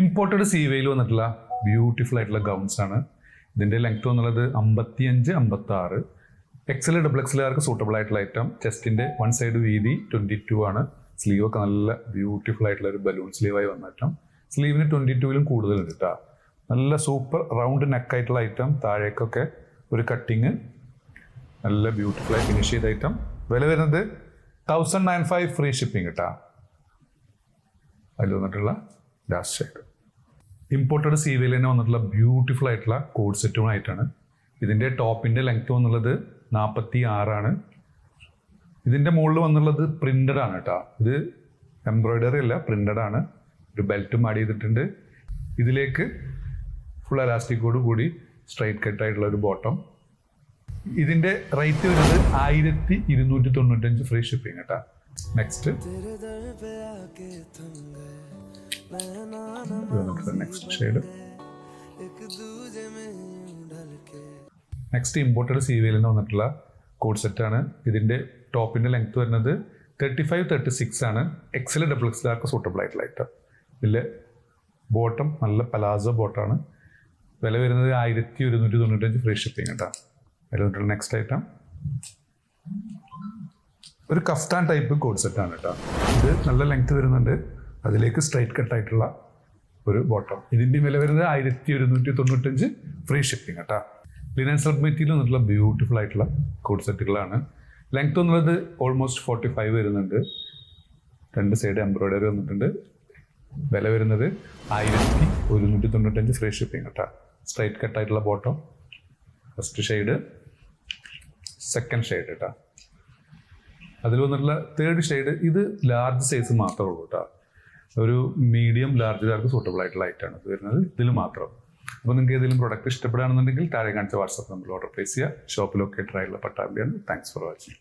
Imported സീവയിൽ വന്നിട്ടുള്ള beautiful ആയിട്ടുള്ള gowns ആണ്. ഇതിൻ്റെ ലെങ്ത് എന്നുള്ളത് 55-56. എക്സൽ ഡബിൾ എക്സലുകാർക്ക് സൂട്ടബിൾ ആയിട്ടുള്ള ഐറ്റം. ചെസ്റ്റിൻ്റെ വൺ സൈഡ് വീതി 22 ആണ്. സ്ലീവ് ഒക്കെ നല്ല ബ്യൂട്ടിഫുൾ ആയിട്ടുള്ള ഒരു ബലൂൺ സ്ലീവായി വന്ന ഐറ്റം. സ്ലീവിന് 22-ലും കൂടുതലുണ്ട് കേട്ടോ. നല്ല സൂപ്പർ റൗണ്ട് നെക്കായിട്ടുള്ള ഐറ്റം. താഴേക്കൊക്കെ ഒരു കട്ടിങ് നല്ല ബ്യൂട്ടിഫുള്ളായി ഫിനിഷ് ചെയ്ത ഐറ്റം. വില വരുന്നത് 1095 ഫ്രീ ഷിപ്പിംഗ് കേട്ടോ. അതിൽ വന്നിട്ടുള്ള ലാസ്റ്റ് ഷെയ്ഡ് ഇമ്പോർട്ടഡ് സീവയിൽ തന്നെ വന്നിട്ടുള്ള ബ്യൂട്ടിഫുൾ ആയിട്ടുള്ള കോഡ് സെറ്റുമായിട്ടാണ്. ഇതിൻ്റെ ടോപ്പിൻ്റെ ലെങ്ത് വന്നുള്ളത് 46 ആണ്. ഇതിൻ്റെ മുകളിൽ വന്നുള്ളത് പ്രിൻ്റഡ് ആണ് കേട്ടോ. ഇത് എംബ്രോയിഡറി അല്ല, പ്രിൻ്റഡ് ആണ്. ഒരു ബെൽറ്റും ആഡ് ചെയ്തിട്ടുണ്ട്. ഇതിലേക്ക് ഫുൾ എലാസ്റ്റിക്കോട് കൂടി സ്ട്രൈറ്റ് കട്ടായിട്ടുള്ള ഒരു ബോട്ടം. ഇതിൻ്റെ റേറ്റ് വരുന്നത് 1295 ഫ്രീ ഷിപ്പിംഗ് കേട്ടോ. Next next shade. Next imported സീവയിൽ നിന്ന് വന്നിട്ടുള്ള കോഡ് സെറ്റാണ്. ഇതിൻ്റെ ടോപ്പിൻ്റെ ലെങ്ത് വരുന്നത് 35-36 ആണ്. എക്സൽ ഡബിൾ എക്സലുകാർക്ക് സൂട്ടബിൾ ആയിട്ടുള്ള ഐറ്റം. ഇതിൽ ബോട്ടം നല്ല പലാസോ ബോട്ടമാണ്. വില വരുന്നത് 1195 ഫ്രീ ഷിപ്പിംഗ് കേട്ടോ. അതിൽ വന്നിട്ടുള്ള നെക്സ്റ്റ് ഐറ്റം ഒരു കഫ്താൻ ടൈപ്പ് കോഡ് സെറ്റാണ് കേട്ടോ. ഇത് നല്ല ലെങ്ത് വരുന്നുണ്ട്. അതിലേക്ക് സ്ട്രൈറ്റ് കട്ടായിട്ടുള്ള ഒരു ബോട്ടം. ഇതിൻ്റെ വില വരുന്നത് 1195 ഫ്രീ ഷിപ്പിംഗ് കേട്ടോ. ലിനൻ സിൽക്ക് മെറ്റീരിയൽ വന്നിട്ടുള്ള ബ്യൂട്ടിഫുൾ ആയിട്ടുള്ള കോഡ് സെറ്റുകളാണ്. ലെങ്ത് എന്നുള്ളത് ഓൾമോസ്റ്റ് 45 വരുന്നുണ്ട്. രണ്ട് സൈഡ് എംബ്രോയിഡറി വന്നിട്ടുണ്ട്. വില വരുന്നത് 1195 ഫ്രീ ഷിപ്പിംഗ് കേട്ടോ. സ്ട്രൈറ്റ് കട്ടായിട്ടുള്ള bottom. First shade, second shade കേട്ടോ. അതിൽ വന്നിട്ടുള്ള തേർഡ് ഷെയ്ഡ് ഇത് ലാർജ് സൈസ് മാത്രമേ ഉള്ളൂ കേട്ടോ. ഒരു മീഡിയം ലാർജുകാർക്ക് സൂട്ടബിൾ ആയിട്ടുള്ള ഐറ്റാണ് ഇത് വരുന്നത്. ഇതിൽ മാത്രം. അപ്പോൾ നിങ്ങൾക്ക് ഏതെങ്കിലും പ്രൊഡക്റ്റ് ഇഷ്ടപ്പെടുകയാണെന്നുണ്ടെങ്കിൽ താഴെ കാണിച്ച വാട്സാപ്പ് നമ്പറിൽ ഓർഡർ പ്ലേസ് ചെയ്യുക. ഷോപ്പ് ലൊക്കേറ്റഡ് ആയിട്ടുള്ള പട്ടാമ്പിയാണ്. Thanks for watching.